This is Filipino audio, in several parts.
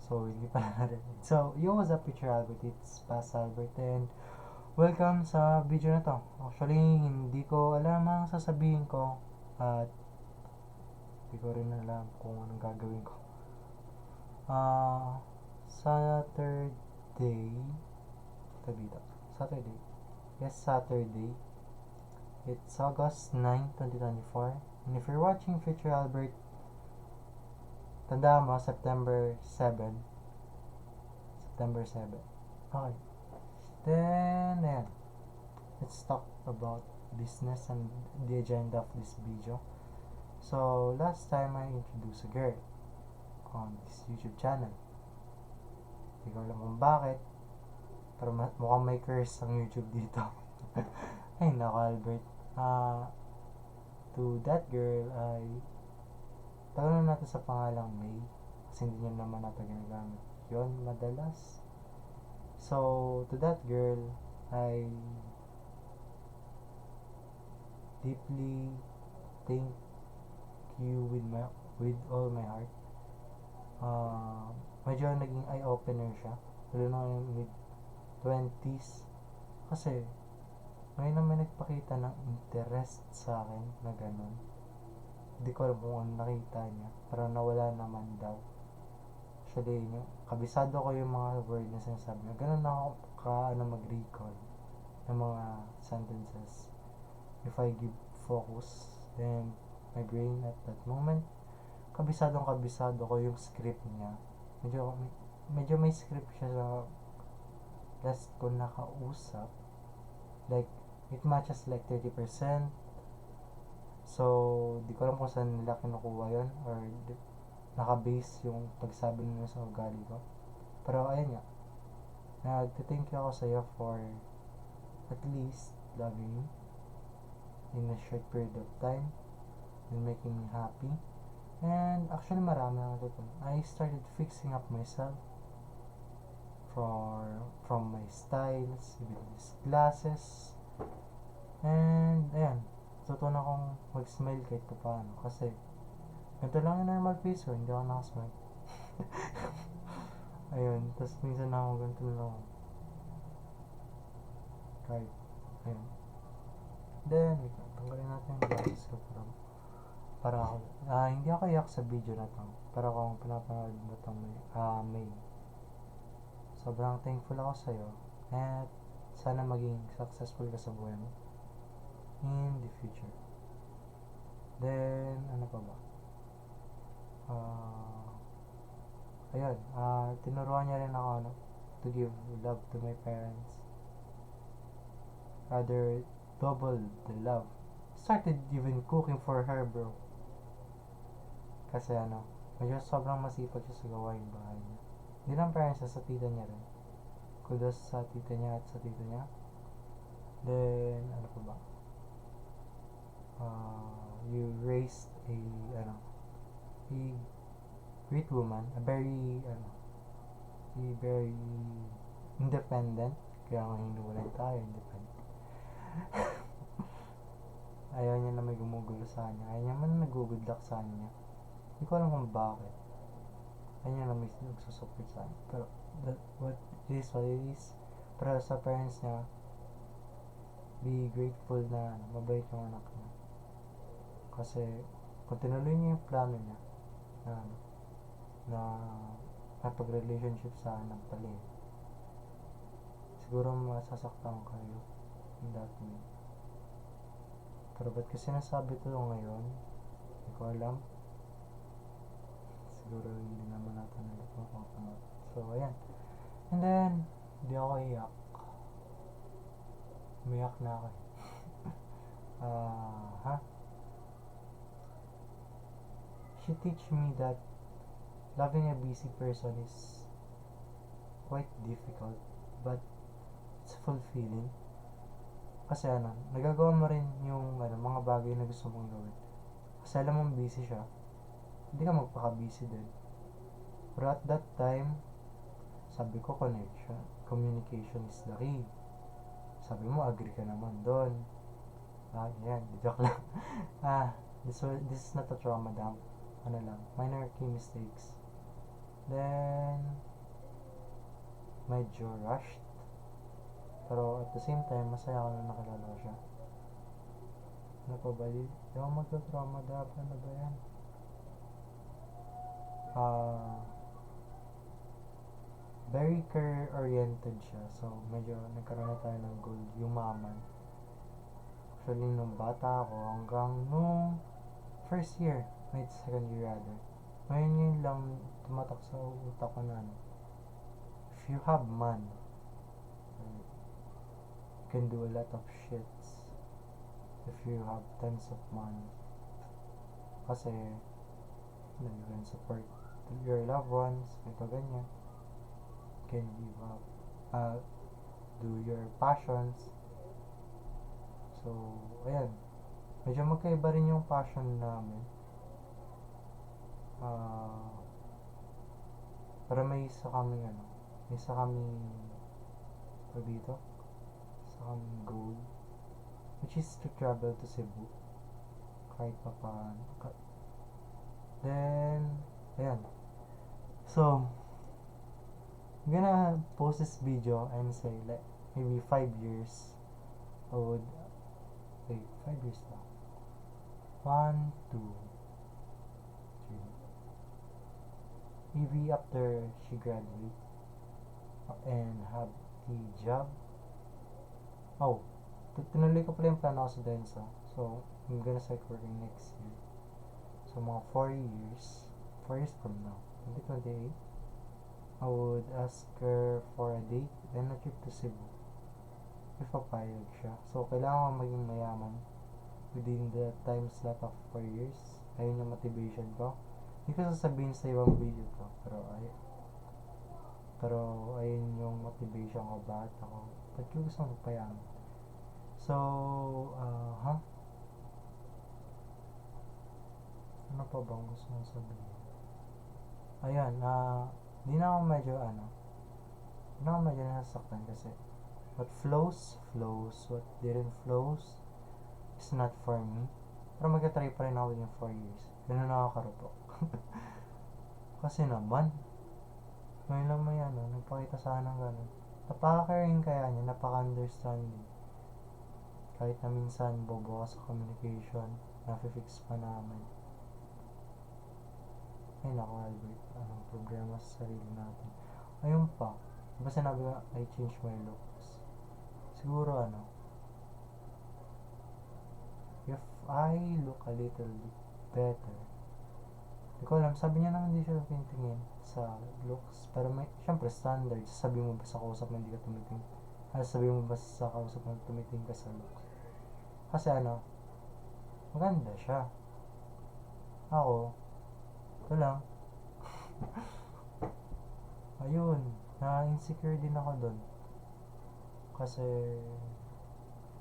So, hindi pala narinig. So, yo, what's up, Future Albert? It's Past Albert and welcome sa video na to. Actually, hindi ko alam ang sasabihin ko at hindi ko rin alam kung anong gagawin ko. Saturday, dito. Saturday. Yes, Saturday. It's August 9, 2024. And if you're watching Future Albert, tanda mo, September 7. Okay. Then, ayan. Let's talk about business and the agenda of this video. So, last time I introduced a girl on this YouTube channel. Hindi ko alam kung bakit, pero mukhang may curse ang YouTube dito. Ay, nako Albert. To that girl, ay tagal na natin sa pangalang May kasi hindi niya naman natin ginagamit yon madalas. So, to that girl, I deeply thank you with all my heart. Medyo naging eye-opener siya. Lalo na yung mid-20s. Kasi, ngayon na may nagpakita ng interest sa akin na ganun. Hindi ko alam kung ano nakita niya. Pero nawala naman daw. Actually, kabisado ko yung mga word na sinasabi niya. Ganun ako mag-recall ng mga sentences. If I give focus and my brain at that moment, kabisado ko yung script niya. Medyo may script siya sa last ko nakausap. Like, it matches like 30%. So, di ko alam kung saan nila kinukuha yun or naka-base yung pagsabi nila sa ugali ko. Pero, ayun nga. Nag-thank you ako sa'yo for at least loving me in a short period of time and making me happy. And actually, marami na natutunan. I started fixing up myself from my styles, even these glasses. And, ayan, tutunan akong mag-smile kahit pa paano. Kasi, ganito lang yung normal face ko, hindi ako nakasmile. Ayun, tapos minsan ako ganito lang ako. Kahit, ayun. Then, tanggalin natin yung glasses ko para ako, hindi ako iyak sa video na to. Pero kung pinapanood mo itong May, sobrang thankful ako sa'yo. At sana maging successful ka sa buhay mo in the future. Then, ano pa ba? Ayun, tinuruan niya rin ako to give love to my parents. Rather, double the love. Started even cooking for her, bro. Kasi medyo sobrang masipag siya sa gawain bahay niya. Hindi lang parents sa tita niya rin. Kudos sa tita niya at sa tita niya. Then, ano pa ba? You raised a great woman, a very independent. Kaya nga hinuwalay tayo, independent. Ayaw niya na may gumugulo sa kanya. Ayaw niya man nag-good luck sa kanya. Hindi ko alam kung bakit. Ayaw niya na may nagsusupport sa kanya. Pero, what it is. Pero sa parents niya, be grateful na mabait yung anak niya. Kasi, kung tinuloy niya yung plano niya, na makipag-relationship sa anak pala siguro masasaktan kayo in that way. Pero ba't kasi nasabi to ngayon? Hindi ko alam. Siguro hindi naman natin ulit mapapanood. So, ayan. And then, hindi ako iyak. Umiyak na ako. She teach me that loving a busy person is quite difficult, but it's fulfilling. Kasi nagagawa mo rin yung mga bagay na gusto mong gawin. Kasi alam mong busy siya, hindi ka magpaka-busy din. Pero at that time, sabi ko communication is the key. Sabi mo, agree ka naman doon. Yan, joke lang. This is not a trauma dump. Minor key mistakes. Then, medyo rushed. Pero at the same time, masaya ako na nakilala ko siya. Ano pa ba? Di ako magka-trauma dapat. Ano ba yan? Very career-oriented siya. So, medyo nagkaroon na tayo ng goal. Yumaman. Actually, nung bata ako, hanggang nung first year, second year rather. Ngayon yun lang tumatak sa utak ko na ano. If you have money, you can do a lot of shits. If you have tons of money. Kasi, you can support your loved ones, ito ganyan. You can give up, do your passions. So, ayan. Medyo magkaiba rin yung passion namin. Pero may isa kaming dito, isa kaming goal, which is to travel to Cebu. Kahit pa paano. Then, ayan. So, I'm gonna post this video and say like maybe 5 years I would 5 years now. 1, 2, 3. Maybe after she graduate and have the job. Oh, tinuloy ko pala yung plano ko sa Densa. So, I'm gonna start working next year. So, mga 4 years from now, 2028, I would ask her for a date and a trip to Cebu. If papayag siya. So, kailangan ko maging mayaman within the time slot of 4 years. Ayun yung motivation ko. Hindi ko sasabihin sa ibang video ko. Pero ayun yung motivation ko. Bakit ko gusto magpayaman. So, ano pa bang gusto mong sabihin? Ayan, di na ako medyo nasasaktan kasi what flows, what didn't flows is not for me. Pero magka-try pa rin ako yung 4 years. Ganun nakakarupo. Kasi naman, ngayon lang may nagpakita sa akin ng ganun. Napaka-caring kaya niya, napaka-understanding. Kahit na minsan bobo ka sa communication, nafe-fix pa namin. Ay naku, Albert, anong problema sa sarili natin? Ayun pa, diba sinabi ko, I change my looks. Siguro if I look a little bit better, hindi ko alam, sabi niya naman hindi siya tingin sa looks, pero may, syempre standard, sabi mo ba sa kausap mo hindi ka tumiting, sabi mo ba sa kausap mo tumiting ka sa looks, kasi maganda siya, ako, ito lang, ayun, na-insecure din ako dun, kasi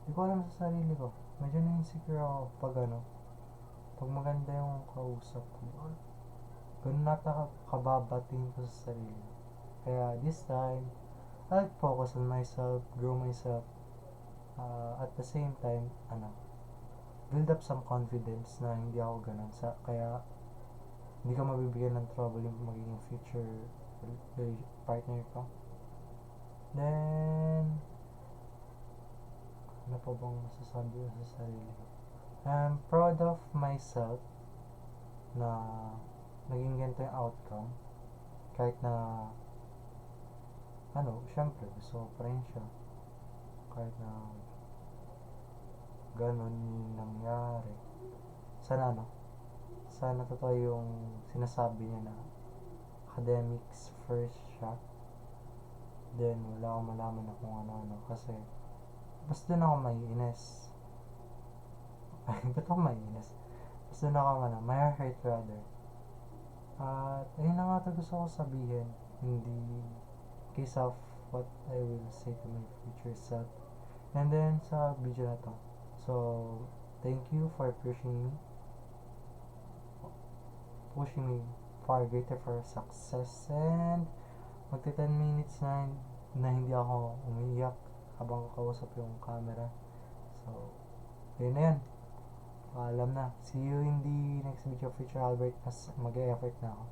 hindi ko alam sa sarili ko, medyo na-insecure ako pag maganda yung kausap ko. Ganun nata kababating ko sa sarili. Kaya this time, I'll focus on myself, grow myself, at the same time, build up some confidence na hindi ako ganun. Kaya, hindi ka mabibigyan ng trouble yung magiging future partner ko. Then, ano pa bang masasabi ko sa sarili ko? I'm proud of myself na naging ganito yung outcome. Kahit na syempre gusto ko pa rin siya. Kahit na ganon yung nangyari. Sana totoo yung sinasabi niya na academics first siya. Then wala akong malaman na kung ano-ano kasi basta doon ako maiinis. Ba't ako mainis? Tapos doon ako my heart rather. At ayun na nga ito gusto ko sabihin. Hindi case of what I will say to my future self. And then sa video na to. So, thank you for pushing me far greater for success. And magti 10 minutes na hindi ako umiiyak habang kausap yung camera. So, ayun na yan. Alam na. See you in the next video, Future Albert. Mas mag-e-effort na ako.